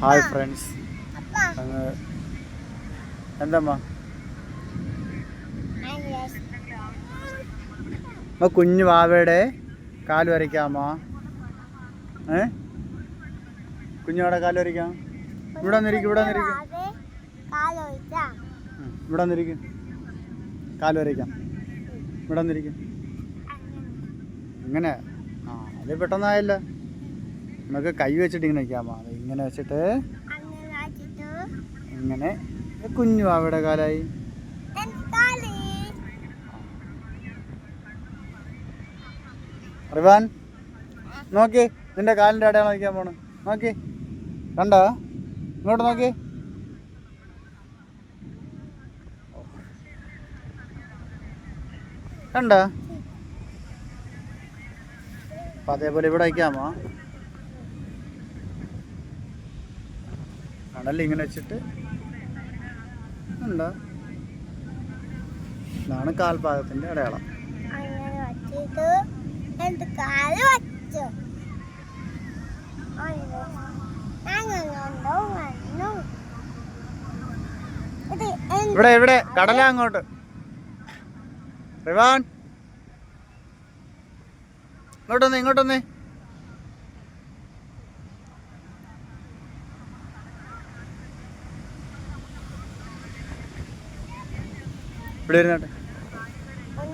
Hi friends. എന്തമ്മ കുഞ്ഞു വാവയുടെ കാല് വരയ്ക്കാമോ? കുഞ്ഞുവാടെ കാല് വരയ്ക്കാം. ഇവിടെ വന്നിരിക്കും, ഇവിടെ വന്നിരിക്കും, ഇവിടെ വന്നിരിക്കും. കാല് വരയ്ക്കാം. ഇവിടെ വന്നിരിക്കും. ഇങ്ങനെ അത് പെട്ടെന്നായല്ലോ. നമുക്ക് കൈ വെച്ചിട്ട് ഇങ്ങനെ വയ്ക്കാമോ? അത് ഇങ്ങനെ വെച്ചിട്ട് ഇങ്ങനെ കുഞ്ഞു അവിടെ കാലായി. റിവാൻ നോക്കി, നിന്റെ കാലിൻ്റെ അടയാളം വയ്ക്കാൻ പോണ്. നോക്കി, കണ്ടോ? ഇങ്ങോട്ട് നോക്കി. കണ്ടോ? അപ്പം അതേപോലെ ഇവിടെ വയ്ക്കാമോ? കടലിൽ ഇങ്ങനെ വെച്ചിട്ട് ഉണ്ടോ? ഇതാണ് കാൽപാദത്തിൻ്റെ അടയാളം. ഇവിടെ ഇവിടെ കടല അങ്ങോട്ട്. റിവാൻ ഇങ്ങോട്ടൊന്നേ, ഇങ്ങോട്ടൊന്നേ. ഇവിടെ ഇരുന്നോട്ടെ.